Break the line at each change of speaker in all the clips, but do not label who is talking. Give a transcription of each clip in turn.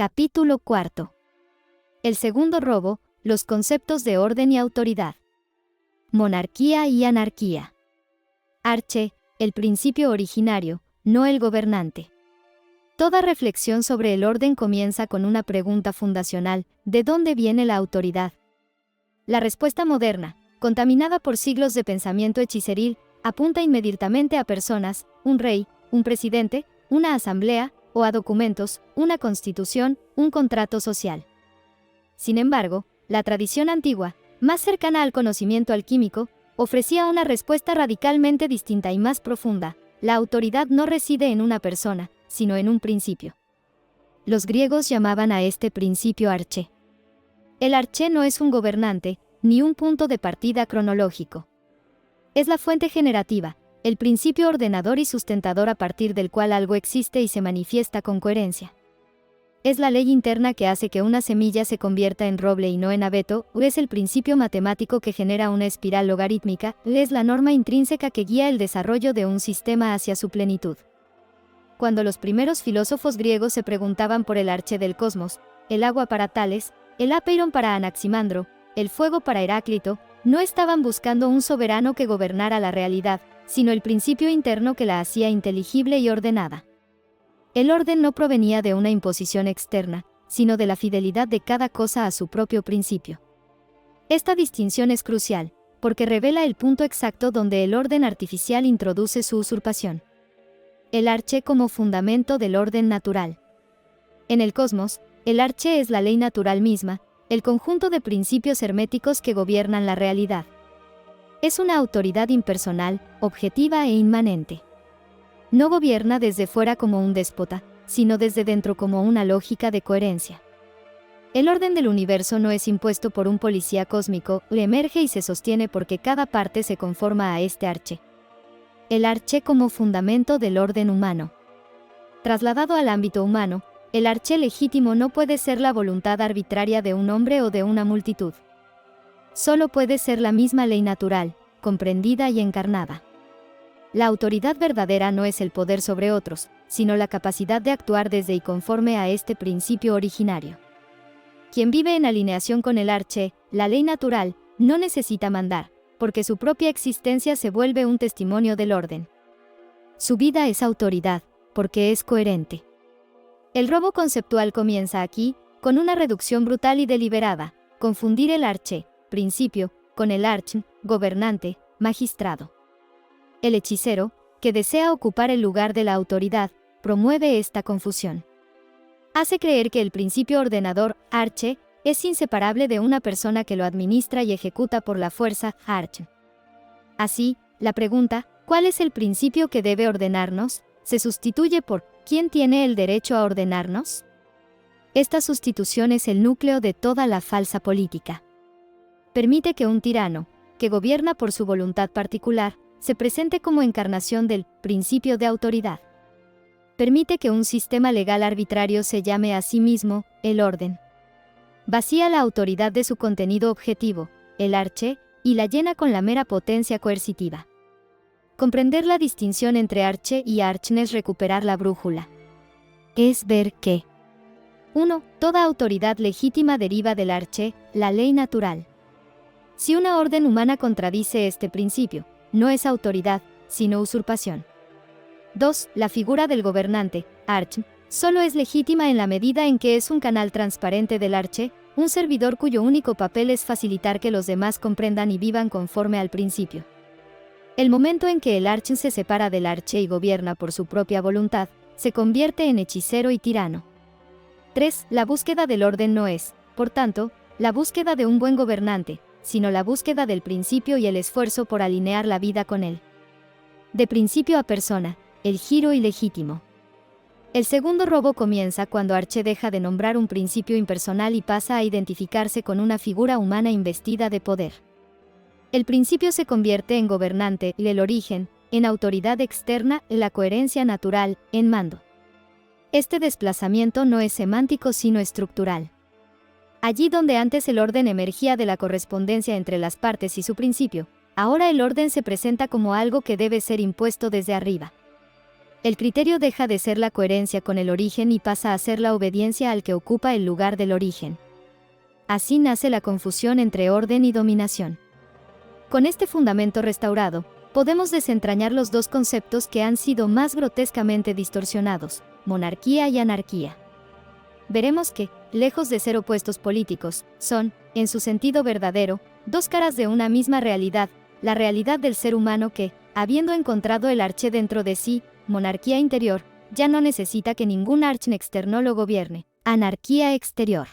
Capítulo 4. El segundo robo, los conceptos de orden y autoridad. Monarquía y anarquía. Arche, el principio originario, no el gobernante. Toda reflexión sobre el orden comienza con una pregunta fundacional: ¿de dónde viene la autoridad? La respuesta moderna, contaminada por siglos de pensamiento hechiceril, apunta inmediatamente a personas, un rey, un presidente, una asamblea, o a documentos, una constitución, un contrato social. Sin embargo, la tradición antigua, más cercana al conocimiento alquímico, ofrecía una respuesta radicalmente distinta y más profunda: la autoridad no reside en una persona, sino en un principio. Los griegos llamaban a este principio arché. El arché no es un gobernante, ni un punto de partida cronológico. Es la fuente generativa, el principio ordenador y sustentador a partir del cual algo existe y se manifiesta con coherencia. Es la ley interna que hace que una semilla se convierta en roble y no en abeto, o es el principio matemático que genera una espiral logarítmica, o es la norma intrínseca que guía el desarrollo de un sistema hacia su plenitud. Cuando los primeros filósofos griegos se preguntaban por el arché del cosmos, el agua para Tales, el apeiron para Anaximandro, el fuego para Heráclito, no estaban buscando un soberano que gobernara la realidad, sino el principio interno que la hacía inteligible y ordenada. El orden no provenía de una imposición externa, sino de la fidelidad de cada cosa a su propio principio. Esta distinción es crucial, porque revela el punto exacto donde el orden artificial introduce su usurpación. El arché como fundamento del orden natural. En el cosmos, el arché es la ley natural misma, el conjunto de principios herméticos que gobiernan la realidad. Es una autoridad impersonal, objetiva e inmanente. No gobierna desde fuera como un déspota, sino desde dentro como una lógica de coherencia. El orden del universo no es impuesto por un policía cósmico, emerge y se sostiene porque cada parte se conforma a este arché. El arché como fundamento del orden humano. Trasladado al ámbito humano, el arché legítimo no puede ser la voluntad arbitraria de un hombre o de una multitud. Solo puede ser la misma ley natural, comprendida y encarnada. La autoridad verdadera no es el poder sobre otros, sino la capacidad de actuar desde y conforme a este principio originario. Quien vive en alineación con el arché, la ley natural, no necesita mandar, porque su propia existencia se vuelve un testimonio del orden. Su vida es autoridad, porque es coherente. El robo conceptual comienza aquí, con una reducción brutal y deliberada: confundir el arché, principio, con el arch, gobernante, magistrado. El hechicero, que desea ocupar el lugar de la autoridad, promueve esta confusión. Hace creer que el principio ordenador, arché, es inseparable de una persona que lo administra y ejecuta por la fuerza, arch. Así, la pregunta, ¿cuál es el principio que debe ordenarnos?, se sustituye por ¿quién tiene el derecho a ordenarnos? Esta sustitución es el núcleo de toda la falsa política. Permite que un tirano, que gobierna por su voluntad particular, se presente como encarnación del principio de autoridad. Permite que un sistema legal arbitrario se llame a sí mismo el orden. Vacía la autoridad de su contenido objetivo, el arché, y la llena con la mera potencia coercitiva. Comprender la distinción entre arché y archn es recuperar la brújula. Es ver que 1. Toda autoridad legítima deriva del arché, la ley natural. Si una orden humana contradice este principio, no es autoridad, sino usurpación. 2. La figura del gobernante, archn, solo es legítima en la medida en que es un canal transparente del arché, un servidor cuyo único papel es facilitar que los demás comprendan y vivan conforme al principio. El momento en que el archn se separa del arché y gobierna por su propia voluntad, se convierte en hechicero y tirano. 3. La búsqueda del orden no es, por tanto, la búsqueda de un buen gobernante, sino la búsqueda del principio y el esfuerzo por alinear la vida con él. De principio a persona, el giro ilegítimo. El segundo robo comienza cuando arché deja de nombrar un principio impersonal y pasa a identificarse con una figura humana investida de poder. El principio se convierte en gobernante, el origen, en autoridad externa, la coherencia natural, en mando. Este desplazamiento no es semántico sino estructural. Allí donde antes el orden emergía de la correspondencia entre las partes y su principio, ahora el orden se presenta como algo que debe ser impuesto desde arriba. El criterio deja de ser la coherencia con el origen y pasa a ser la obediencia al que ocupa el lugar del origen. Así nace la confusión entre orden y dominación. Con este fundamento restaurado, podemos desentrañar los dos conceptos que han sido más grotescamente distorsionados, monarquía y anarquía. Veremos que, lejos de ser opuestos políticos, son, en su sentido verdadero, dos caras de una misma realidad, la realidad del ser humano que, habiendo encontrado el arché dentro de sí, monarquía interior, ya no necesita que ningún archen externo lo gobierne, anarquía exterior.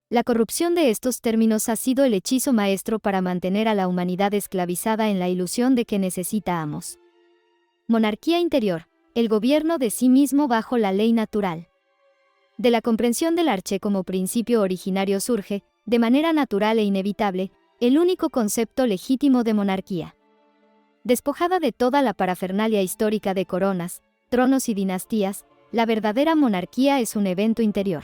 La corrupción de estos términos ha sido el hechizo maestro para mantener a la humanidad esclavizada en la ilusión de que necesita amos. Monarquía interior, el gobierno de sí mismo bajo la ley natural. De la comprensión del arché como principio originario surge, de manera natural e inevitable, el único concepto legítimo de monarquía. Despojada de toda la parafernalia histórica de coronas, tronos y dinastías, la verdadera monarquía es un evento interior.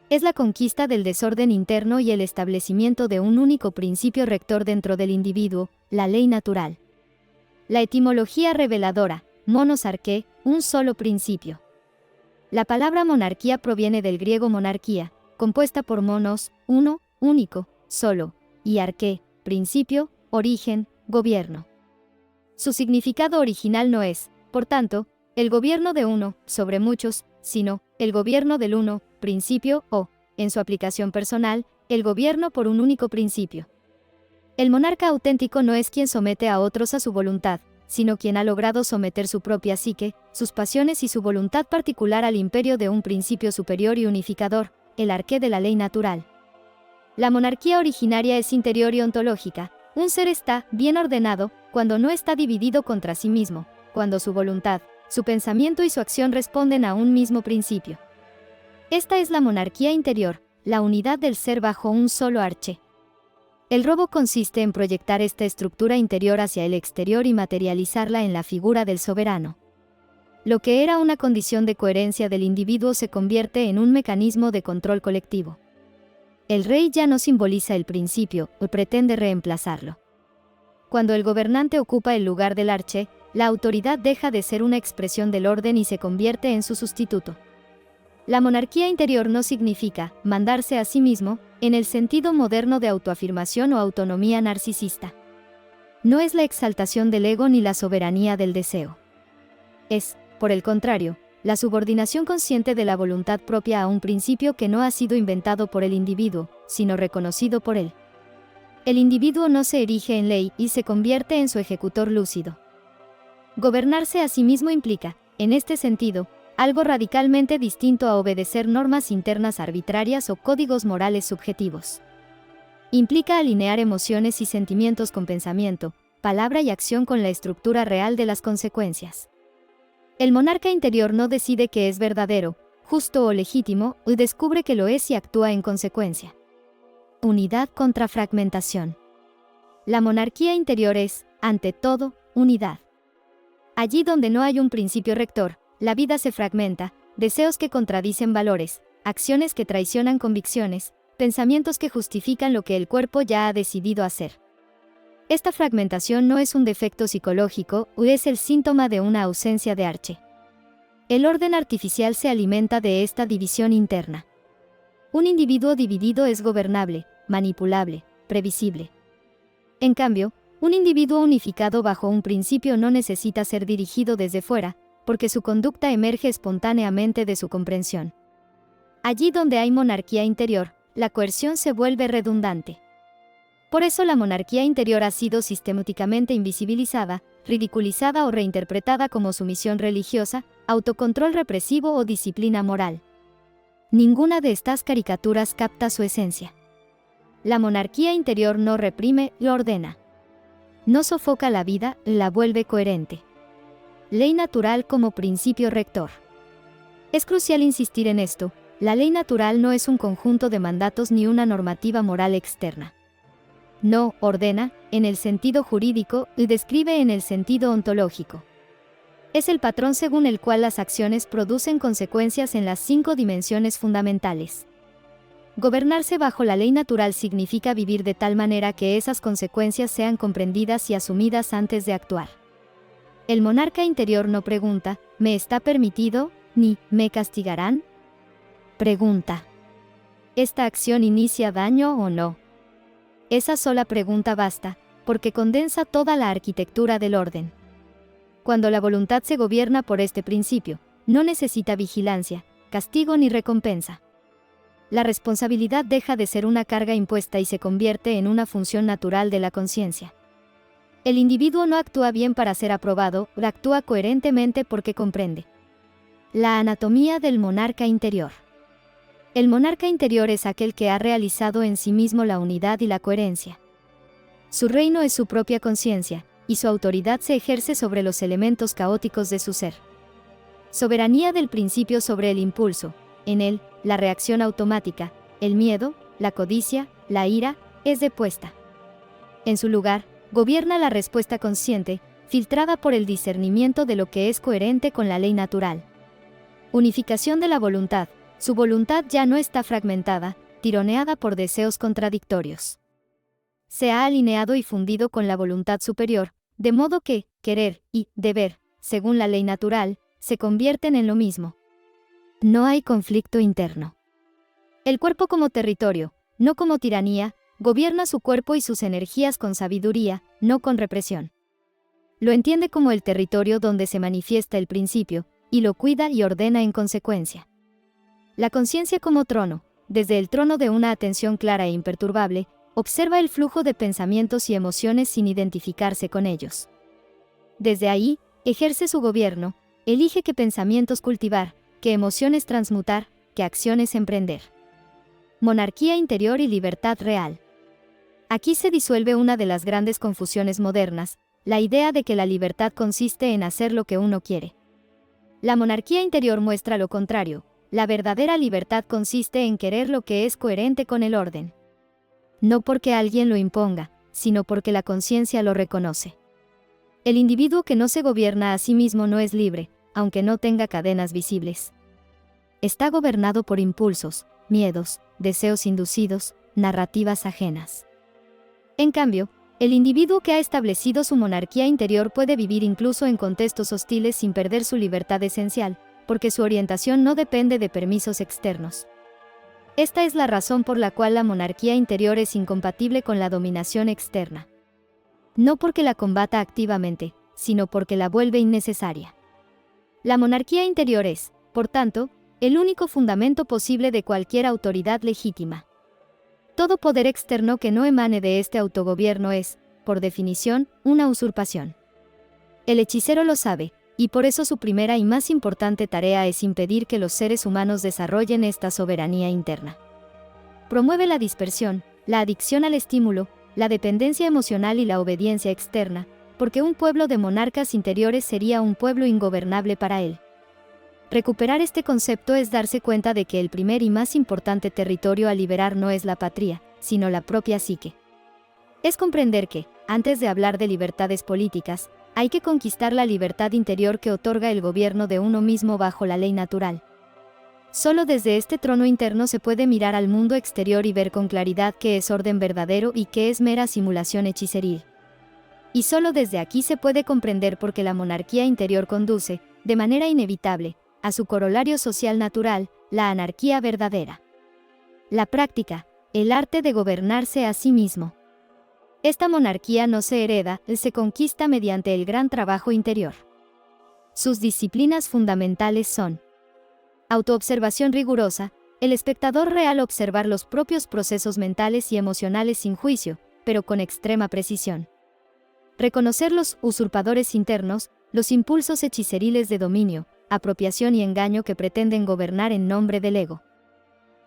Es la conquista del desorden interno y el establecimiento de un único principio rector dentro del individuo, la ley natural. La etimología reveladora, monos arché, un solo principio. La palabra monarquía proviene del griego monarquía, compuesta por monos, uno, único, solo, y arché, principio, origen, gobierno. Su significado original no es, por tanto, el gobierno de uno, sobre muchos, sino, el gobierno del uno, principio, o, en su aplicación personal, el gobierno por un único principio. El monarca auténtico no es quien somete a otros a su voluntad, sino quien ha logrado someter su propia psique, sus pasiones y su voluntad particular al imperio de un principio superior y unificador, el arché de la ley natural. La monarquía originaria es interior y ontológica. Un ser está bien ordenado cuando no está dividido contra sí mismo, cuando su voluntad, su pensamiento y su acción responden a un mismo principio. Esta es la monarquía interior, la unidad del ser bajo un solo arché. El robo consiste en proyectar esta estructura interior hacia el exterior y materializarla en la figura del soberano. Lo que era una condición de coherencia del individuo se convierte en un mecanismo de control colectivo. El rey ya no simboliza el principio, o pretende reemplazarlo. Cuando el gobernante ocupa el lugar del arché, la autoridad deja de ser una expresión del orden y se convierte en su sustituto. La monarquía interior no significa mandarse a sí mismo, en el sentido moderno de autoafirmación o autonomía narcisista. No es la exaltación del ego ni la soberanía del deseo. Es, por el contrario, la subordinación consciente de la voluntad propia a un principio que no ha sido inventado por el individuo, sino reconocido por él. El individuo no se erige en ley y se convierte en su ejecutor lúcido. Gobernarse a sí mismo implica, en este sentido, algo radicalmente distinto a obedecer normas internas arbitrarias o códigos morales subjetivos. Implica alinear emociones y sentimientos con pensamiento, palabra y acción con la estructura real de las consecuencias. El monarca interior no decide que es verdadero, justo o legítimo, y descubre que lo es y actúa en consecuencia. Unidad contra fragmentación. La monarquía interior es, ante todo, unidad. Allí donde no hay un principio rector, la vida se fragmenta, deseos que contradicen valores, acciones que traicionan convicciones, pensamientos que justifican lo que el cuerpo ya ha decidido hacer. Esta fragmentación no es un defecto psicológico o es el síntoma de una ausencia de arché. El orden artificial se alimenta de esta división interna. Un individuo dividido es gobernable, manipulable, previsible. En cambio, un individuo unificado bajo un principio no necesita ser dirigido desde fuera, porque su conducta emerge espontáneamente de su comprensión. Allí donde hay monarquía interior, la coerción se vuelve redundante. Por eso la monarquía interior ha sido sistemáticamente invisibilizada, ridiculizada o reinterpretada como sumisión religiosa, autocontrol represivo o disciplina moral. Ninguna de estas caricaturas capta su esencia. La monarquía interior no reprime, lo ordena. No sofoca la vida, la vuelve coherente. Ley natural como principio rector. Es crucial insistir en esto, la ley natural no es un conjunto de mandatos ni una normativa moral externa. No ordena, en el sentido jurídico, y describe en el sentido ontológico. Es el patrón según el cual las acciones producen consecuencias en las 5 dimensiones fundamentales. Gobernarse bajo la ley natural significa vivir de tal manera que esas consecuencias sean comprendidas y asumidas antes de actuar. El monarca interior no pregunta, ¿me está permitido?, ni, ¿me castigarán?. Pregunta, ¿esta acción inicia daño o no? Esa sola pregunta basta, porque condensa toda la arquitectura del orden. Cuando la voluntad se gobierna por este principio, no necesita vigilancia, castigo ni recompensa. La responsabilidad deja de ser una carga impuesta y se convierte en una función natural de la conciencia. El individuo no actúa bien para ser aprobado, actúa coherentemente porque comprende. La anatomía del monarca interior. El monarca interior es aquel que ha realizado en sí mismo la unidad y la coherencia. Su reino es su propia conciencia, y su autoridad se ejerce sobre los elementos caóticos de su ser. Soberanía del principio sobre el impulso. En él, la reacción automática, el miedo, la codicia, la ira, es depuesta. En su lugar, gobierna la respuesta consciente, filtrada por el discernimiento de lo que es coherente con la ley natural. Unificación de la voluntad. Su voluntad ya no está fragmentada, tironeada por deseos contradictorios. Se ha alineado y fundido con la voluntad superior, de modo que, querer y deber, según la ley natural, se convierten en lo mismo. No hay conflicto interno. El cuerpo como territorio, no como tiranía, gobierna su cuerpo y sus energías con sabiduría, no con represión. Lo entiende como el territorio donde se manifiesta el principio, y lo cuida y ordena en consecuencia. La conciencia como trono, desde el trono de una atención clara e imperturbable, observa el flujo de pensamientos y emociones sin identificarse con ellos. Desde ahí, ejerce su gobierno, elige qué pensamientos cultivar, qué emociones transmutar, qué acciones emprender. Monarquía interior y libertad real. Aquí se disuelve una de las grandes confusiones modernas, la idea de que la libertad consiste en hacer lo que uno quiere. La monarquía interior muestra lo contrario. La verdadera libertad consiste en querer lo que es coherente con el orden. No porque alguien lo imponga, sino porque la conciencia lo reconoce. El individuo que no se gobierna a sí mismo no es libre, aunque no tenga cadenas visibles. Está gobernado por impulsos, miedos, deseos inducidos, narrativas ajenas. En cambio, el individuo que ha establecido su monarquía interior puede vivir incluso en contextos hostiles sin perder su libertad esencial, porque su orientación no depende de permisos externos. Esta es la razón por la cual la monarquía interior es incompatible con la dominación externa. No porque la combata activamente, sino porque la vuelve innecesaria. La monarquía interior es, por tanto, el único fundamento posible de cualquier autoridad legítima. Todo poder externo que no emane de este autogobierno es, por definición, una usurpación. El hechicero lo sabe, y por eso su primera y más importante tarea es impedir que los seres humanos desarrollen esta soberanía interna. Promueve la dispersión, la adicción al estímulo, la dependencia emocional y la obediencia externa, porque un pueblo de monarcas interiores sería un pueblo ingobernable para él. Recuperar este concepto es darse cuenta de que el primer y más importante territorio a liberar no es la patria, sino la propia psique. Es comprender que, antes de hablar de libertades políticas, hay que conquistar la libertad interior que otorga el gobierno de uno mismo bajo la ley natural. Solo desde este trono interno se puede mirar al mundo exterior y ver con claridad qué es orden verdadero y qué es mera simulación hechiceril. Y solo desde aquí se puede comprender por qué la monarquía interior conduce, de manera inevitable, a su corolario social natural, la anarquía verdadera. La práctica, el arte de gobernarse a sí mismo. Esta monarquía no se hereda, se conquista mediante el gran trabajo interior. Sus disciplinas fundamentales son: autoobservación rigurosa, el espectador real observar los propios procesos mentales y emocionales sin juicio, pero con extrema precisión. Reconocer los usurpadores internos, los impulsos hechiceriles de dominio, apropiación y engaño que pretenden gobernar en nombre del ego.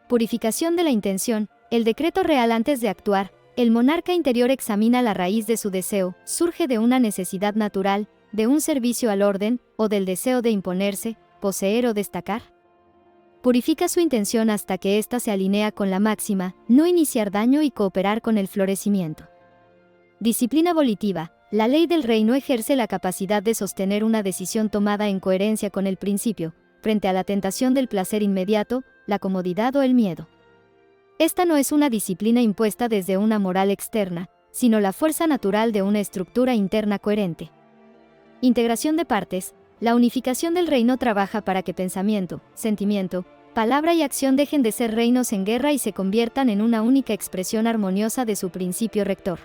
Purificación de la intención, el decreto real antes de actuar. El monarca interior examina la raíz de su deseo, surge de una necesidad natural, de un servicio al orden, o del deseo de imponerse, poseer o destacar. Purifica su intención hasta que ésta se alinea con la máxima, no iniciar daño y cooperar con el florecimiento. Disciplina volitiva, la ley del reino ejerce la capacidad de sostener una decisión tomada en coherencia con el principio, frente a la tentación del placer inmediato, la comodidad o el miedo. Esta no es una disciplina impuesta desde una moral externa, sino la fuerza natural de una estructura interna coherente. Integración de partes. La unificación del reino trabaja para que pensamiento, sentimiento, palabra y acción dejen de ser reinos en guerra y se conviertan en una única expresión armoniosa de su principio rector.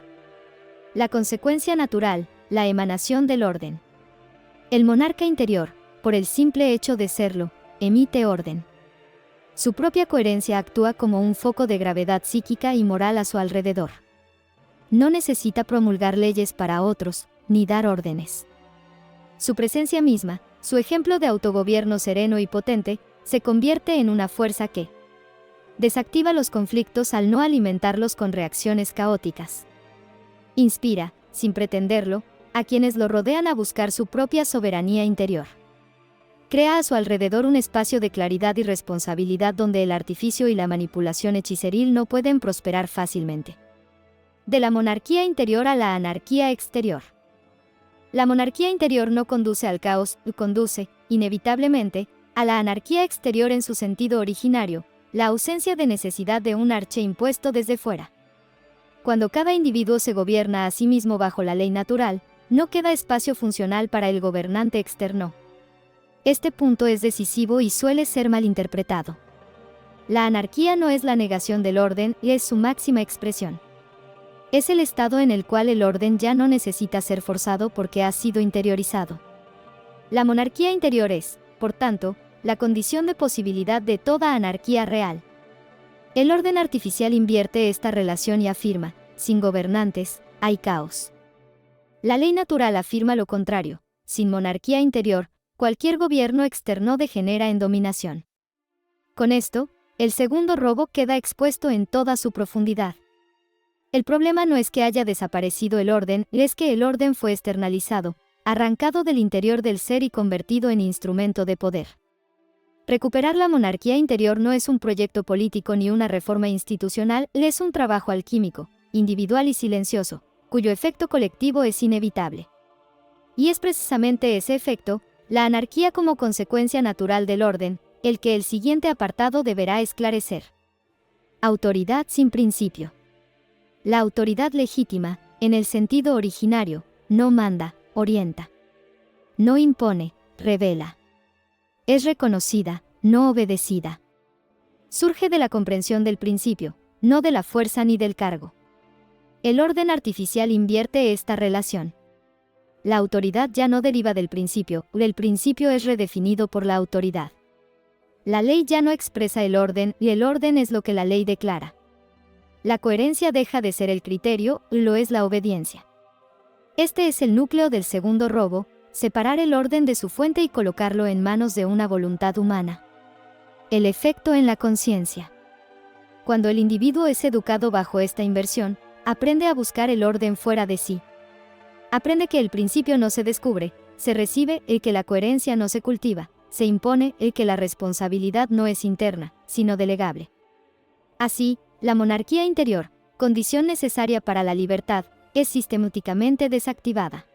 La consecuencia natural, la emanación del orden. El monarca interior, por el simple hecho de serlo, emite orden. Su propia coherencia actúa como un foco de gravedad psíquica y moral a su alrededor. No necesita promulgar leyes para otros, ni dar órdenes. Su presencia misma, su ejemplo de autogobierno sereno y potente, se convierte en una fuerza que desactiva los conflictos al no alimentarlos con reacciones caóticas. Inspira, sin pretenderlo, a quienes lo rodean a buscar su propia soberanía interior. Crea a su alrededor un espacio de claridad y responsabilidad donde el artificio y la manipulación hechiceril no pueden prosperar fácilmente. De la monarquía interior a la anarquía exterior. La monarquía interior no conduce al caos, conduce, inevitablemente, a la anarquía exterior en su sentido originario, la ausencia de necesidad de un arche impuesto desde fuera. Cuando cada individuo se gobierna a sí mismo bajo la ley natural, no queda espacio funcional para el gobernante externo. Este punto es decisivo y suele ser malinterpretado. La anarquía no es la negación del orden, es su máxima expresión. Es el estado en el cual el orden ya no necesita ser forzado porque ha sido interiorizado. La monarquía interior es, por tanto, la condición de posibilidad de toda anarquía real. El orden artificial invierte esta relación y afirma, sin gobernantes, hay caos. La ley natural afirma lo contrario, sin monarquía interior, cualquier gobierno externo degenera en dominación. Con esto, el segundo robo queda expuesto en toda su profundidad. El problema no es que haya desaparecido el orden, es que el orden fue externalizado, arrancado del interior del ser y convertido en instrumento de poder. Recuperar la monarquía interior no es un proyecto político ni una reforma institucional, es un trabajo alquímico, individual y silencioso, cuyo efecto colectivo es inevitable. Y es precisamente ese efecto, la anarquía como consecuencia natural del orden, el que el siguiente apartado deberá esclarecer. Autoridad sin principio. La autoridad legítima, en el sentido originario, no manda, orienta. No impone, revela. Es reconocida, no obedecida. Surge de la comprensión del principio, no de la fuerza ni del cargo. El orden artificial invierte esta relación. La autoridad ya no deriva del principio, el principio es redefinido por la autoridad. La ley ya no expresa el orden, y el orden es lo que la ley declara. La coherencia deja de ser el criterio, lo es la obediencia. Este es el núcleo del segundo robo, separar el orden de su fuente y colocarlo en manos de una voluntad humana. El efecto en la conciencia. Cuando el individuo es educado bajo esta inversión, aprende a buscar el orden fuera de sí. Aprende que el principio no se descubre, se recibe, y que la coherencia no se cultiva, se impone, y que la responsabilidad no es interna, sino delegable. Así, la monarquía interior, condición necesaria para la libertad, es sistemáticamente desactivada.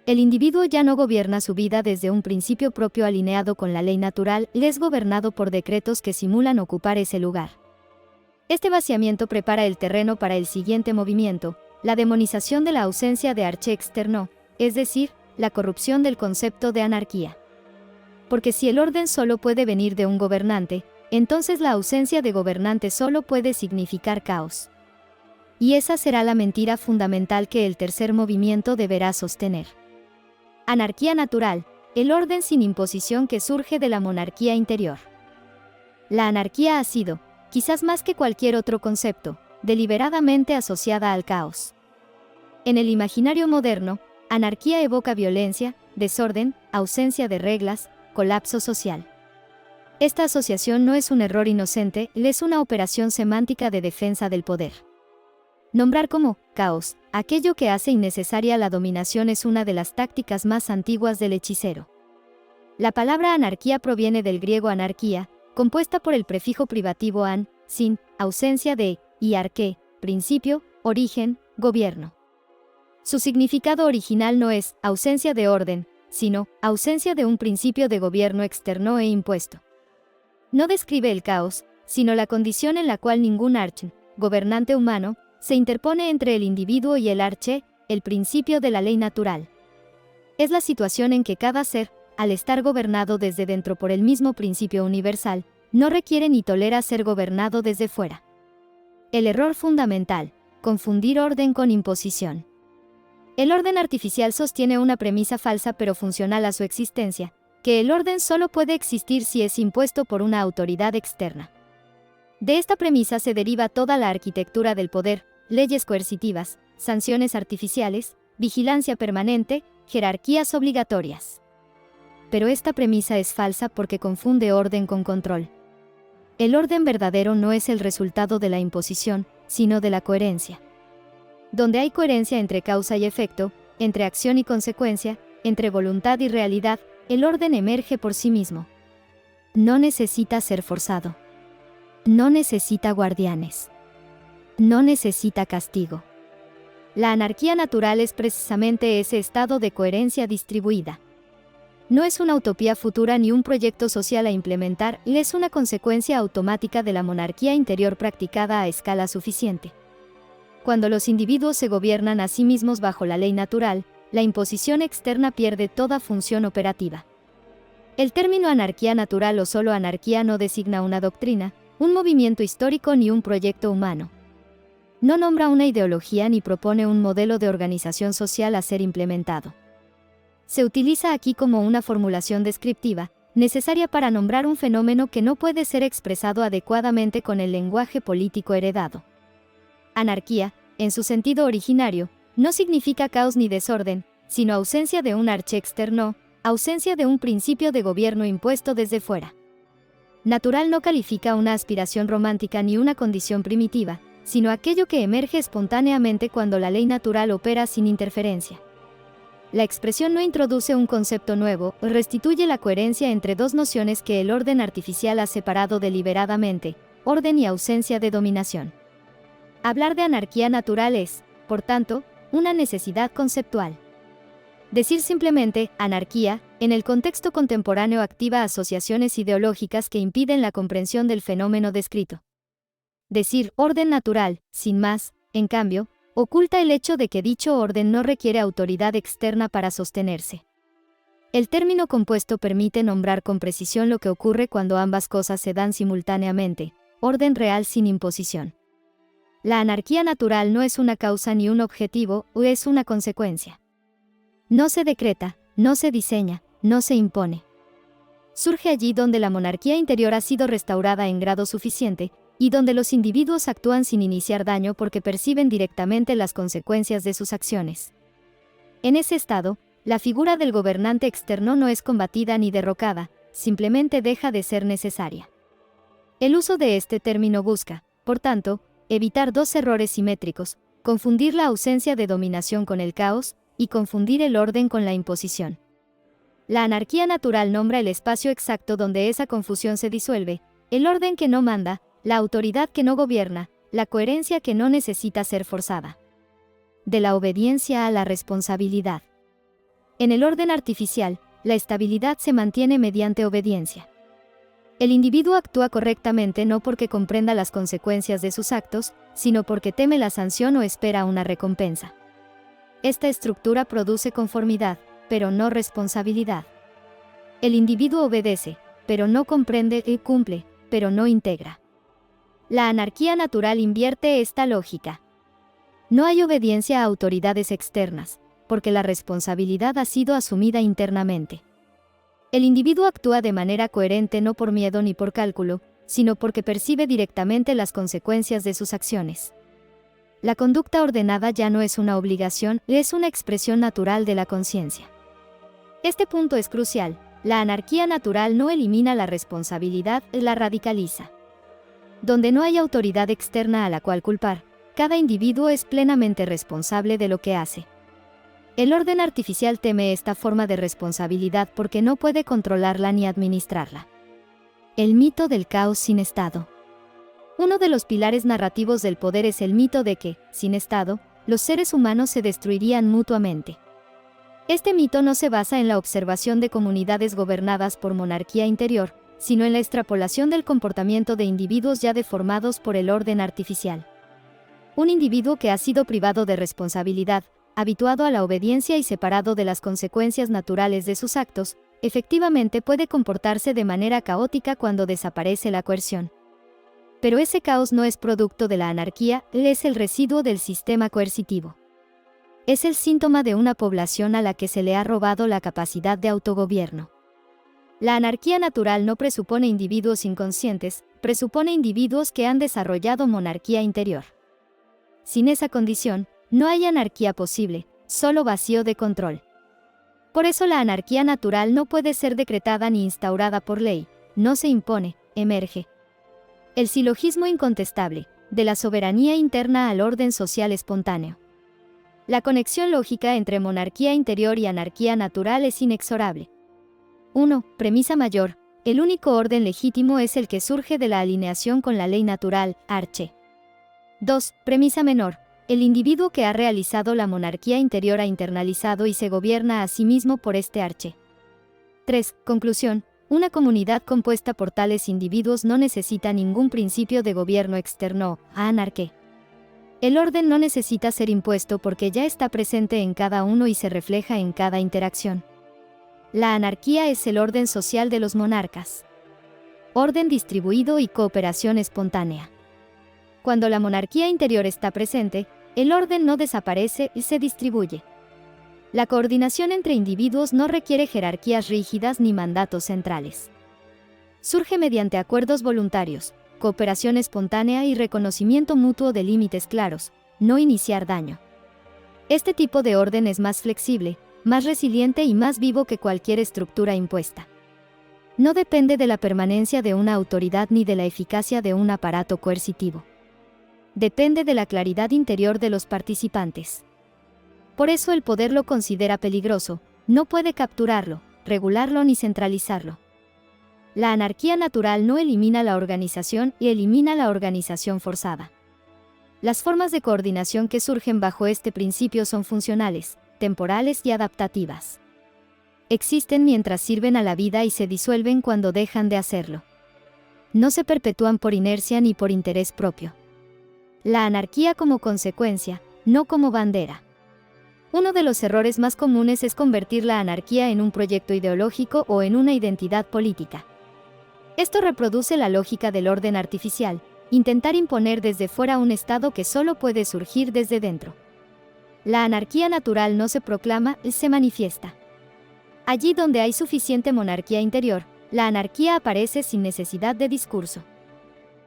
El individuo ya no gobierna su vida desde un principio propio alineado con la ley natural, es gobernado por decretos que simulan ocupar ese lugar. Este vaciamiento prepara el terreno para el siguiente movimiento, la demonización de la ausencia de arche externo, es decir, la corrupción del concepto de anarquía. Porque si el orden solo puede venir de un gobernante, entonces la ausencia de gobernante solo puede significar caos. Y esa será la mentira fundamental que el tercer movimiento deberá sostener. Anarquía natural, el orden sin imposición que surge de la monarquía interior. La anarquía ha sido, quizás más que cualquier otro concepto, deliberadamente asociada al caos. En el imaginario moderno, anarquía evoca violencia, desorden, ausencia de reglas, colapso social. Esta asociación no es un error inocente, es una operación semántica de defensa del poder. Nombrar como caos aquello que hace innecesaria la dominación es una de las tácticas más antiguas del hechicero. La palabra anarquía proviene del griego anarquía, compuesta por el prefijo privativo an, sin, ausencia de, y arqué, principio, origen, gobierno. Su significado original no es ausencia de orden, sino ausencia de un principio de gobierno externo e impuesto. No describe el caos, sino la condición en la cual ningún arche, gobernante humano, se interpone entre el individuo y el arche, el principio de la ley natural. Es la situación en que cada ser, al estar gobernado desde dentro por el mismo principio universal, no requiere ni tolera ser gobernado desde fuera. El error fundamental: confundir orden con imposición. El orden artificial sostiene una premisa falsa pero funcional a su existencia, que el orden solo puede existir si es impuesto por una autoridad externa. De esta premisa se deriva toda la arquitectura del poder: leyes coercitivas, sanciones artificiales, vigilancia permanente, jerarquías obligatorias. Pero esta premisa es falsa porque confunde orden con control. El orden verdadero no es el resultado de la imposición, sino de la coherencia. Donde hay coherencia entre causa y efecto, entre acción y consecuencia, entre voluntad y realidad, el orden emerge por sí mismo. No necesita ser forzado. No necesita guardianes. No necesita castigo. La anarquía natural es precisamente ese estado de coherencia distribuida. No es una utopía futura ni un proyecto social a implementar, es una consecuencia automática de la monarquía interior practicada a escala suficiente. Cuando los individuos se gobiernan a sí mismos bajo la ley natural, la imposición externa pierde toda función operativa. El término anarquía natural o solo anarquía no designa una doctrina, un movimiento histórico ni un proyecto humano. No nombra una ideología ni propone un modelo de organización social a ser implementado. Se utiliza aquí como una formulación descriptiva, necesaria para nombrar un fenómeno que no puede ser expresado adecuadamente con el lenguaje político heredado. Anarquía, en su sentido originario, no significa caos ni desorden, sino ausencia de un arche externo, ausencia de un principio de gobierno impuesto desde fuera. Natural no califica una aspiración romántica ni una condición primitiva, sino aquello que emerge espontáneamente cuando la ley natural opera sin interferencia. La expresión no introduce un concepto nuevo, restituye la coherencia entre dos nociones que el orden artificial ha separado deliberadamente: orden y ausencia de dominación. Hablar de anarquía natural es, por tanto, una necesidad conceptual. Decir simplemente anarquía, en el contexto contemporáneo, activa asociaciones ideológicas que impiden la comprensión del fenómeno descrito. Decir orden natural, sin más, en cambio, oculta el hecho de que dicho orden no requiere autoridad externa para sostenerse. El término compuesto permite nombrar con precisión lo que ocurre cuando ambas cosas se dan simultáneamente: orden real sin imposición. La anarquía natural no es una causa ni un objetivo, o es una consecuencia. No se decreta, no se diseña, no se impone. Surge allí donde la monarquía interior ha sido restaurada en grado suficiente, y donde los individuos actúan sin iniciar daño porque perciben directamente las consecuencias de sus acciones. En ese estado, la figura del gobernante externo no es combatida ni derrocada, simplemente deja de ser necesaria. El uso de este término busca, por tanto, evitar dos errores simétricos: confundir la ausencia de dominación con el caos, y confundir el orden con la imposición. La anarquía natural nombra el espacio exacto donde esa confusión se disuelve, el orden que no manda, la autoridad que no gobierna, la coherencia que no necesita ser forzada. De la obediencia a la responsabilidad. En el orden artificial, la estabilidad se mantiene mediante obediencia. El individuo actúa correctamente no porque comprenda las consecuencias de sus actos, sino porque teme la sanción o espera una recompensa. Esta estructura produce conformidad, pero no responsabilidad. El individuo obedece, pero no comprende, y cumple, pero no integra. La anarquía natural invierte esta lógica. No hay obediencia a autoridades externas, porque la responsabilidad ha sido asumida internamente. El individuo actúa de manera coherente no por miedo ni por cálculo, sino porque percibe directamente las consecuencias de sus acciones. La conducta ordenada ya no es una obligación, es una expresión natural de la conciencia. Este punto es crucial: la anarquía natural no elimina la responsabilidad, la radicaliza. Donde no hay autoridad externa a la cual culpar, cada individuo es plenamente responsable de lo que hace. El orden artificial teme esta forma de responsabilidad porque no puede controlarla ni administrarla. El mito del caos sin Estado. Uno de los pilares narrativos del poder es el mito de que, sin Estado, los seres humanos se destruirían mutuamente. Este mito no se basa en la observación de comunidades gobernadas por monarquía interior, sino en la extrapolación del comportamiento de individuos ya deformados por el orden artificial. Un individuo que ha sido privado de responsabilidad, habituado a la obediencia y separado de las consecuencias naturales de sus actos, efectivamente puede comportarse de manera caótica cuando desaparece la coerción. Pero ese caos no es producto de la anarquía, es el residuo del sistema coercitivo. Es el síntoma de una población a la que se le ha robado la capacidad de autogobierno. La anarquía natural no presupone individuos inconscientes, presupone individuos que han desarrollado monarquía interior. Sin esa condición, no hay anarquía posible, solo vacío de control. Por eso la anarquía natural no puede ser decretada ni instaurada por ley, no se impone, emerge. El silogismo incontestable, de la soberanía interna al orden social espontáneo. La conexión lógica entre monarquía interior y anarquía natural es inexorable. 1. Premisa mayor. El único orden legítimo es el que surge de la alineación con la ley natural, arche. 2. Premisa menor. El individuo que ha realizado la monarquía interior ha internalizado y se gobierna a sí mismo por este arche. 3. Conclusión. Una comunidad compuesta por tales individuos no necesita ningún principio de gobierno externo, anarquía. El orden no necesita ser impuesto porque ya está presente en cada uno y se refleja en cada interacción. La anarquía es el orden social de los monarcas. Orden distribuido y cooperación espontánea. Cuando la monarquía interior está presente, el orden no desaparece y se distribuye. La coordinación entre individuos no requiere jerarquías rígidas ni mandatos centrales. Surge mediante acuerdos voluntarios, cooperación espontánea y reconocimiento mutuo de límites claros, no iniciar daño. Este tipo de orden es más flexible, más resiliente y más vivo que cualquier estructura impuesta. No depende de la permanencia de una autoridad ni de la eficacia de un aparato coercitivo. Depende de la claridad interior de los participantes. Por eso el poder lo considera peligroso, no puede capturarlo, regularlo ni centralizarlo. La anarquía natural no elimina la organización y elimina la organización forzada. Las formas de coordinación que surgen bajo este principio son funcionales, temporales y adaptativas. Existen mientras sirven a la vida y se disuelven cuando dejan de hacerlo. No se perpetúan por inercia ni por interés propio. La anarquía como consecuencia, no como bandera. Uno de los errores más comunes es convertir la anarquía en un proyecto ideológico o en una identidad política. Esto reproduce la lógica del orden artificial, intentar imponer desde fuera un Estado que solo puede surgir desde dentro. La anarquía natural no se proclama, se manifiesta. Allí donde hay suficiente monarquía interior, la anarquía aparece sin necesidad de discurso.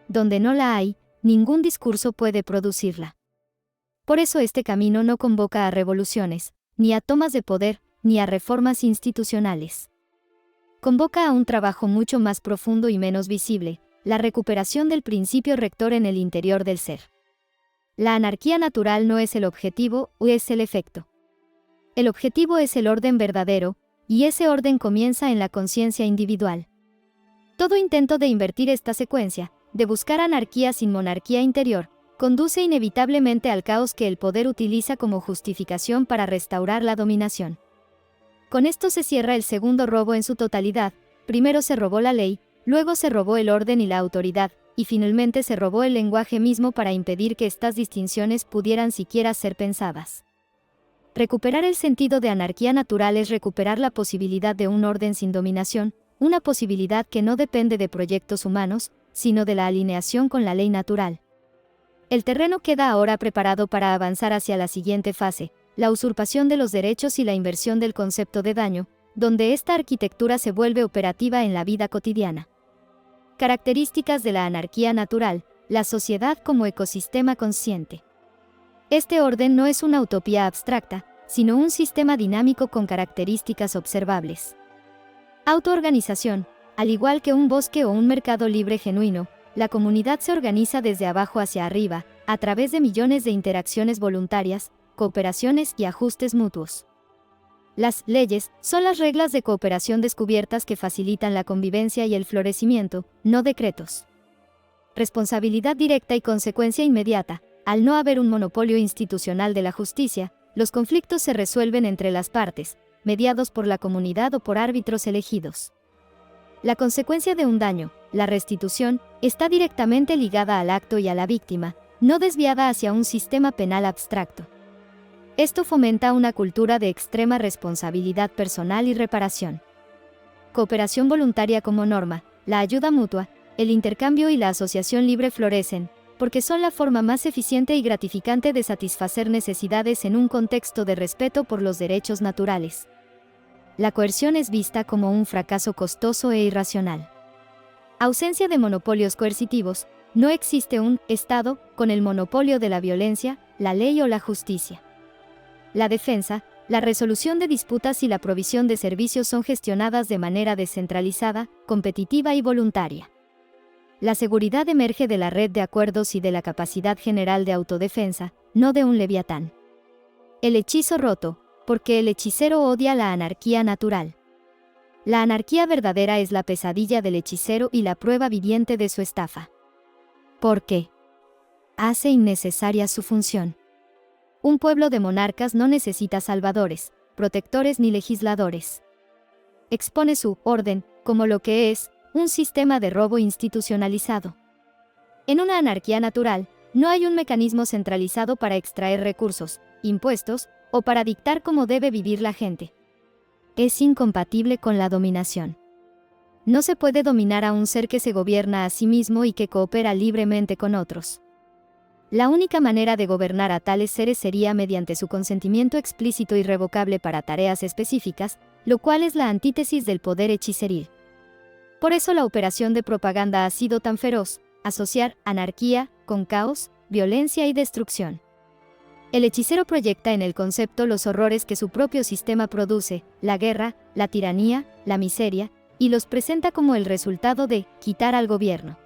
Donde no la hay, ningún discurso puede producirla. Por eso este camino no convoca a revoluciones, ni a tomas de poder, ni a reformas institucionales. Convoca a un trabajo mucho más profundo y menos visible, la recuperación del principio rector en el interior del ser. La anarquía natural no es el objetivo, o es el efecto. El objetivo es el orden verdadero, y ese orden comienza en la conciencia individual. Todo intento de invertir esta secuencia, de buscar anarquía sin monarquía interior, conduce inevitablemente al caos que el poder utiliza como justificación para restaurar la dominación. Con esto se cierra el segundo robo en su totalidad. Primero se robó la ley, luego se robó el orden y la autoridad, y finalmente se robó el lenguaje mismo para impedir que estas distinciones pudieran siquiera ser pensadas. Recuperar el sentido de anarquía natural es recuperar la posibilidad de un orden sin dominación, una posibilidad que no depende de proyectos humanos, sino de la alineación con la ley natural. El terreno queda ahora preparado para avanzar hacia la siguiente fase, la usurpación de los derechos y la inversión del concepto de daño, donde esta arquitectura se vuelve operativa en la vida cotidiana. Características de la anarquía natural, la sociedad como ecosistema consciente. Este orden no es una utopía abstracta, sino un sistema dinámico con características observables. Autoorganización. Al igual que un bosque o un mercado libre genuino, la comunidad se organiza desde abajo hacia arriba, a través de millones de interacciones voluntarias, cooperaciones y ajustes mutuos. Las leyes son las reglas de cooperación descubiertas que facilitan la convivencia y el florecimiento, no decretos. Responsabilidad directa y consecuencia inmediata. Al no haber un monopolio institucional de la justicia, los conflictos se resuelven entre las partes, mediados por la comunidad o por árbitros elegidos. La consecuencia de un daño, la restitución, está directamente ligada al acto y a la víctima, no desviada hacia un sistema penal abstracto. Esto fomenta una cultura de extrema responsabilidad personal y reparación. Cooperación voluntaria como norma, la ayuda mutua, el intercambio y la asociación libre florecen, porque son la forma más eficiente y gratificante de satisfacer necesidades en un contexto de respeto por los derechos naturales. La coerción es vista como un fracaso costoso e irracional. Ausencia de monopolios coercitivos, no existe un Estado con el monopolio de la violencia, la ley o la justicia. La defensa, la resolución de disputas y la provisión de servicios son gestionadas de manera descentralizada, competitiva y voluntaria. La seguridad emerge de la red de acuerdos y de la capacidad general de autodefensa, no de un leviatán. El hechizo roto, porque el hechicero odia la anarquía natural. La anarquía verdadera es la pesadilla del hechicero y la prueba viviente de su estafa. ¿Por qué? Hace innecesaria su función. Un pueblo de monarcas no necesita salvadores, protectores ni legisladores. Expone su orden como lo que es, un sistema de robo institucionalizado. En una anarquía natural, no hay un mecanismo centralizado para extraer recursos, impuestos, o para dictar cómo debe vivir la gente. Es incompatible con la dominación. No se puede dominar a un ser que se gobierna a sí mismo y que coopera libremente con otros. La única manera de gobernar a tales seres sería mediante su consentimiento explícito y irrevocable para tareas específicas, lo cual es la antítesis del poder hechiceril. Por eso la operación de propaganda ha sido tan feroz, asociar anarquía con caos, violencia y destrucción. El hechicero proyecta en el concepto los horrores que su propio sistema produce, la guerra, la tiranía, la miseria, y los presenta como el resultado de quitar al gobierno.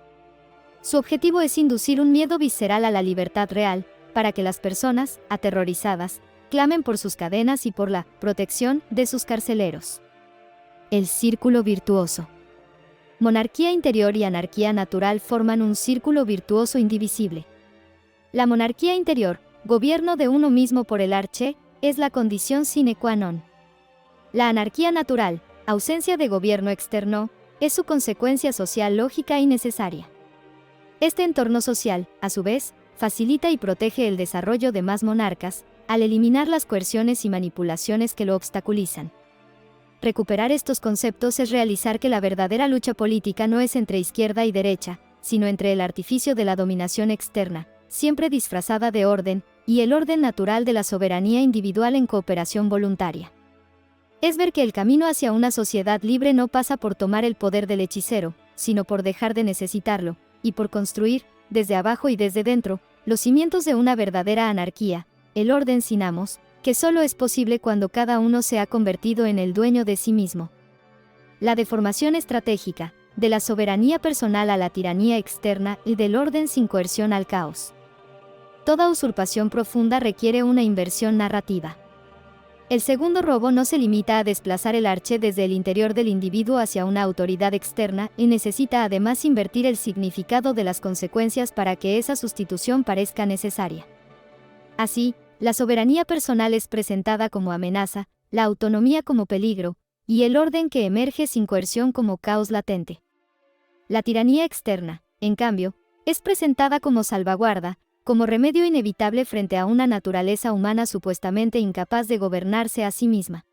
Su objetivo es inducir un miedo visceral a la libertad real, para que las personas, aterrorizadas, clamen por sus cadenas y por la protección de sus carceleros. El círculo virtuoso. Monarquía interior y anarquía natural forman un círculo virtuoso indivisible. La monarquía interior, gobierno de uno mismo por el arché, es la condición sine qua non. La anarquía natural, ausencia de gobierno externo, es su consecuencia social lógica y necesaria. Este entorno social, a su vez, facilita y protege el desarrollo de más monarcas, al eliminar las coerciones y manipulaciones que lo obstaculizan. Recuperar estos conceptos es realizar que la verdadera lucha política no es entre izquierda y derecha, sino entre el artificio de la dominación externa, siempre disfrazada de orden, y el orden natural de la soberanía individual en cooperación voluntaria. Es ver que el camino hacia una sociedad libre no pasa por tomar el poder del hechicero, sino por dejar de necesitarlo, y por construir, desde abajo y desde dentro, los cimientos de una verdadera anarquía, el orden sin amos, que solo es posible cuando cada uno se ha convertido en el dueño de sí mismo. La deformación estratégica, de la soberanía personal a la tiranía externa y del orden sin coerción al caos. Toda usurpación profunda requiere una inversión narrativa. El segundo robo no se limita a desplazar el arché desde el interior del individuo hacia una autoridad externa y necesita además invertir el significado de las consecuencias para que esa sustitución parezca necesaria. Así, la soberanía personal es presentada como amenaza, la autonomía como peligro, y el orden que emerge sin coerción como caos latente. La tiranía externa, en cambio, es presentada como salvaguarda, como remedio inevitable frente a una naturaleza humana supuestamente incapaz de gobernarse a sí misma.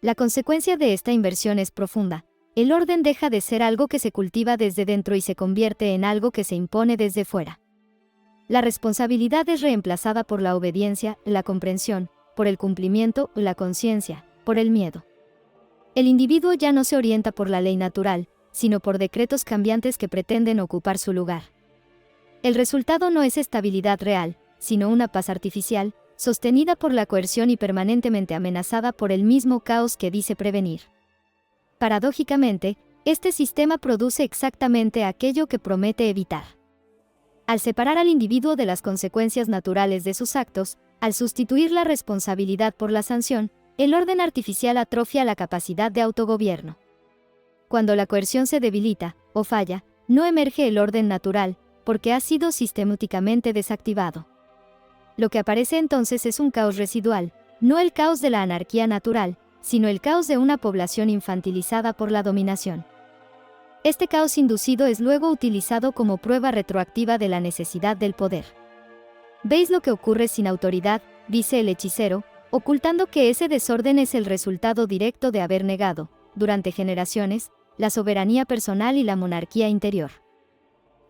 La consecuencia de esta inversión es profunda. El orden deja de ser algo que se cultiva desde dentro y se convierte en algo que se impone desde fuera. La responsabilidad es reemplazada por la obediencia, la comprensión, por el cumplimiento, la conciencia, por el miedo. El individuo ya no se orienta por la ley natural, sino por decretos cambiantes que pretenden ocupar su lugar. El resultado no es estabilidad real, sino una paz artificial, sostenida por la coerción y permanentemente amenazada por el mismo caos que dice prevenir. Paradójicamente, este sistema produce exactamente aquello que promete evitar. Al separar al individuo de las consecuencias naturales de sus actos, al sustituir la responsabilidad por la sanción, el orden artificial atrofia la capacidad de autogobierno. Cuando la coerción se debilita, o falla, no emerge el orden natural, porque ha sido sistemáticamente desactivado. Lo que aparece entonces es un caos residual, no el caos de la anarquía natural, sino el caos de una población infantilizada por la dominación. Este caos inducido es luego utilizado como prueba retroactiva de la necesidad del poder. ¿Veis lo que ocurre sin autoridad, dice el hechicero, ocultando que ese desorden es el resultado directo de haber negado, durante generaciones, la soberanía personal y la monarquía interior.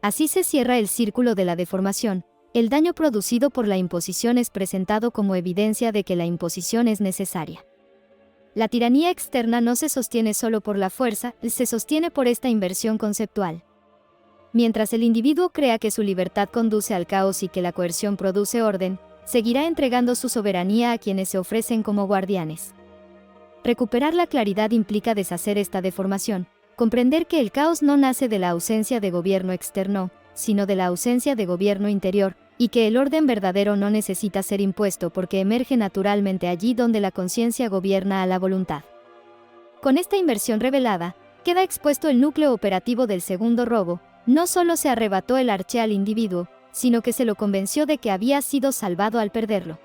Así se cierra el círculo de la deformación. El daño producido por la imposición es presentado como evidencia de que la imposición es necesaria. La tiranía externa no se sostiene solo por la fuerza, se sostiene por esta inversión conceptual. Mientras el individuo crea que su libertad conduce al caos y que la coerción produce orden, seguirá entregando su soberanía a quienes se ofrecen como guardianes. Recuperar la claridad implica deshacer esta deformación, comprender que el caos no nace de la ausencia de gobierno externo, sino de la ausencia de gobierno interior, y que el orden verdadero no necesita ser impuesto porque emerge naturalmente allí donde la conciencia gobierna a la voluntad. Con esta inversión revelada, queda expuesto el núcleo operativo del segundo robo. No solo se arrebató el arché al individuo, sino que se lo convenció de que había sido salvado al perderlo.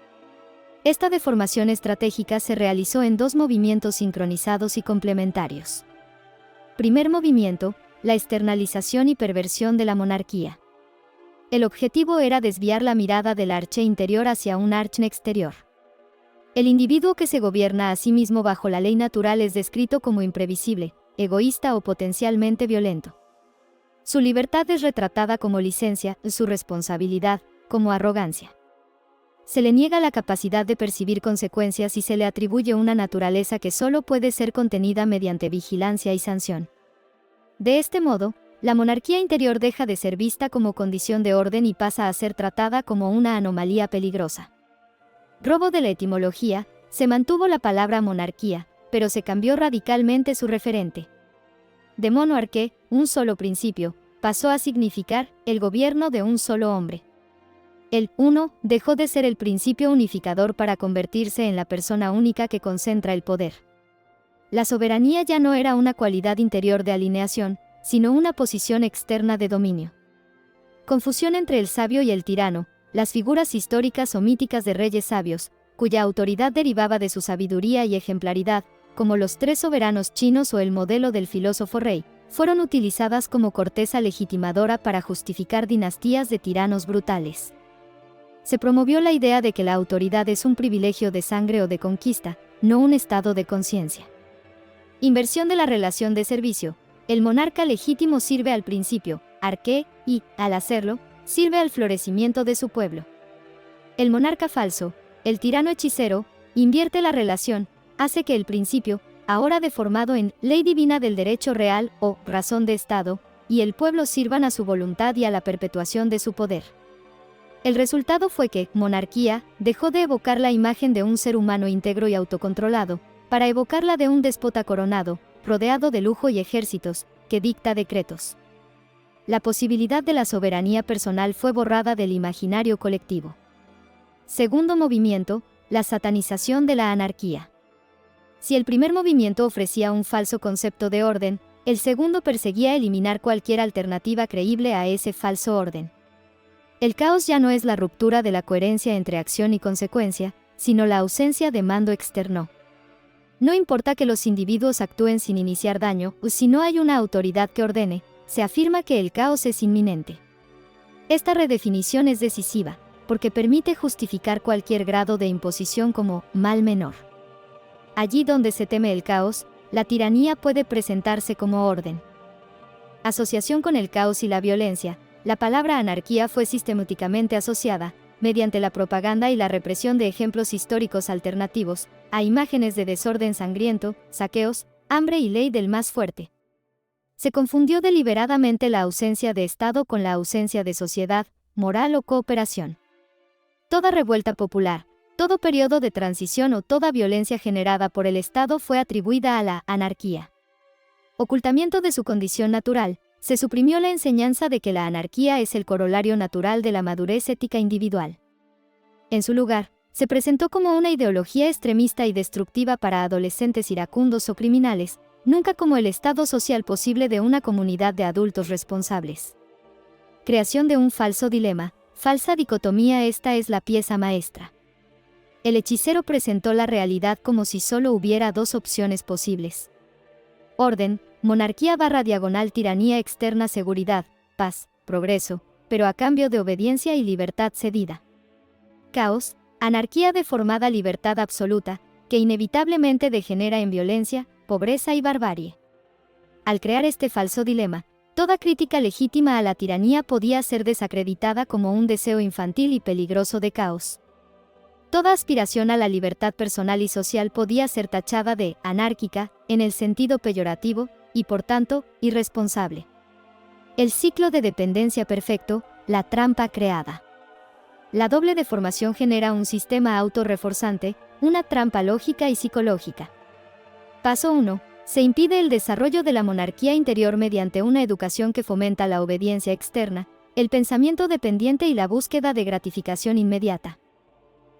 Esta deformación estratégica se realizó en dos movimientos sincronizados y complementarios. Primer movimiento, la externalización y perversión de la monarquía. El objetivo era desviar la mirada del arché interior hacia un arché exterior. El individuo que se gobierna a sí mismo bajo la ley natural es descrito como imprevisible, egoísta o potencialmente violento. Su libertad es retratada como licencia, su responsabilidad, como arrogancia. Se le niega la capacidad de percibir consecuencias y se le atribuye una naturaleza que solo puede ser contenida mediante vigilancia y sanción. De este modo, la monarquía interior deja de ser vista como condición de orden y pasa a ser tratada como una anomalía peligrosa. Robo de la etimología, se mantuvo la palabra monarquía, pero se cambió radicalmente su referente. De monarquía, un solo principio, pasó a significar el gobierno de un solo hombre. El uno dejó de ser el principio unificador para convertirse en la persona única que concentra el poder. La soberanía ya no era una cualidad interior de alineación, sino una posición externa de dominio. Confusión entre el sabio y el tirano, las figuras históricas o míticas de reyes sabios, cuya autoridad derivaba de su sabiduría y ejemplaridad, como los tres soberanos chinos o el modelo del filósofo rey, fueron utilizadas como corteza legitimadora para justificar dinastías de tiranos brutales. Se promovió la idea de que la autoridad es un privilegio de sangre o de conquista, no un estado de conciencia. Inversión de la relación de servicio. El monarca legítimo sirve al principio, arqué, y, al hacerlo, sirve al florecimiento de su pueblo. El monarca falso, el tirano hechicero, invierte la relación, hace que el principio, ahora deformado en ley divina del derecho real o razón de Estado, y el pueblo sirvan a su voluntad y a la perpetuación de su poder. El resultado fue que, monarquía, dejó de evocar la imagen de un ser humano íntegro y autocontrolado, para evocarla de un déspota coronado, rodeado de lujo y ejércitos, que dicta decretos. La posibilidad de la soberanía personal fue borrada del imaginario colectivo. Segundo movimiento, la satanización de la anarquía. Si el primer movimiento ofrecía un falso concepto de orden, el segundo perseguía eliminar cualquier alternativa creíble a ese falso orden. El caos ya no es la ruptura de la coherencia entre acción y consecuencia, sino la ausencia de mando externo. No importa que los individuos actúen sin iniciar daño, o si no hay una autoridad que ordene, se afirma que el caos es inminente. Esta redefinición es decisiva, porque permite justificar cualquier grado de imposición como mal menor. Allí donde se teme el caos, la tiranía puede presentarse como orden. Asociación con el caos y la violencia. La palabra anarquía fue sistemáticamente asociada, mediante la propaganda y la represión de ejemplos históricos alternativos, a imágenes de desorden sangriento, saqueos, hambre y ley del más fuerte. Se confundió deliberadamente la ausencia de Estado con la ausencia de sociedad, moral o cooperación. Toda revuelta popular, todo periodo de transición o toda violencia generada por el Estado fue atribuida a la anarquía. Ocultamiento de su condición natural. Se suprimió la enseñanza de que la anarquía es el corolario natural de la madurez ética individual. En su lugar, se presentó como una ideología extremista y destructiva para adolescentes iracundos o criminales, nunca como el estado social posible de una comunidad de adultos responsables. Creación de un falso dilema, falsa dicotomía. Esta es la pieza maestra. El hechicero presentó la realidad como si solo hubiera dos opciones posibles. Orden, monarquía / tiranía externa, seguridad, paz, progreso, pero a cambio de obediencia y libertad cedida. Caos, Anarquía de formada libertad absoluta, que inevitablemente degenera en violencia, pobreza y barbarie. Al crear este falso dilema, toda crítica legítima a la tiranía podía ser desacreditada como un deseo infantil y peligroso de caos. Toda aspiración a la libertad personal y social podía ser tachada de anárquica, en el sentido peyorativo, y por tanto, irresponsable. El ciclo de dependencia perfecto, la trampa creada. La doble deformación genera un sistema autorreforzante, una trampa lógica y psicológica. Paso 1. Se impide el desarrollo de la monarquía interior mediante una educación que fomenta la obediencia externa, el pensamiento dependiente y la búsqueda de gratificación inmediata.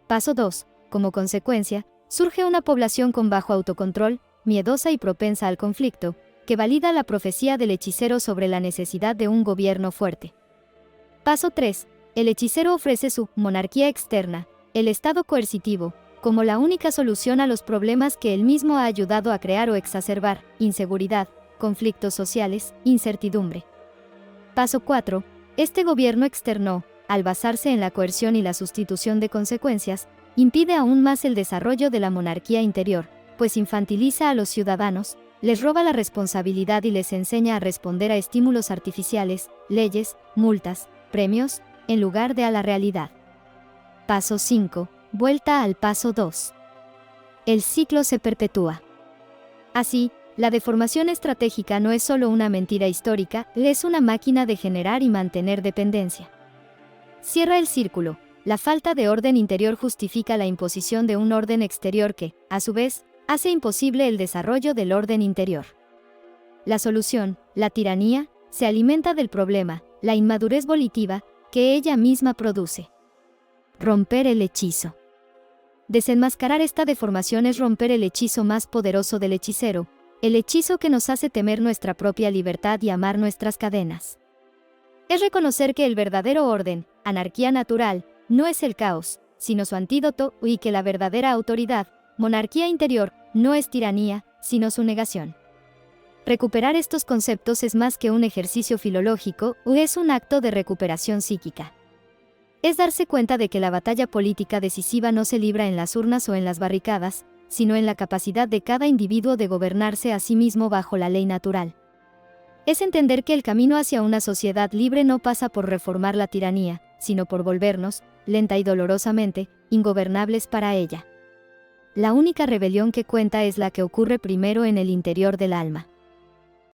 Paso 2. Como consecuencia, surge una población con bajo autocontrol, miedosa y propensa al conflicto, que valida la profecía del hechicero sobre la necesidad de un gobierno fuerte. Paso 3. El hechicero ofrece su monarquía externa, el estado coercitivo, como la única solución a los problemas que él mismo ha ayudado a crear o exacerbar: inseguridad, conflictos sociales, incertidumbre. Paso 4. Este gobierno externo, al basarse en la coerción y la sustitución de consecuencias, impide aún más el desarrollo de la monarquía interior, pues infantiliza a los ciudadanos, les roba la responsabilidad y les enseña a responder a estímulos artificiales, leyes, multas, premios, en lugar de a la realidad. Paso 5. Vuelta al paso 2. El ciclo se perpetúa. Así, la deformación estratégica no es solo una mentira histórica, es una máquina de generar y mantener dependencia. Cierra el círculo. La falta de orden interior justifica la imposición de un orden exterior que, a su vez, hace imposible el desarrollo del orden interior. La solución, la tiranía, se alimenta del problema, la inmadurez volitiva, que ella misma produce. Romper el hechizo. Desenmascarar esta deformación es romper el hechizo más poderoso del hechicero, el hechizo que nos hace temer nuestra propia libertad y amar nuestras cadenas. Es reconocer que el verdadero orden, anarquía natural, no es el caos, sino su antídoto, y que la verdadera autoridad, monarquía interior, no es tiranía, sino su negación. Recuperar estos conceptos es más que un ejercicio filológico, o es un acto de recuperación psíquica. Es darse cuenta de que la batalla política decisiva no se libra en las urnas o en las barricadas, sino en la capacidad de cada individuo de gobernarse a sí mismo bajo la ley natural. Es entender que el camino hacia una sociedad libre no pasa por reformar la tiranía, sino por volvernos, lenta y dolorosamente, ingobernables para ella. La única rebelión que cuenta es la que ocurre primero en el interior del alma.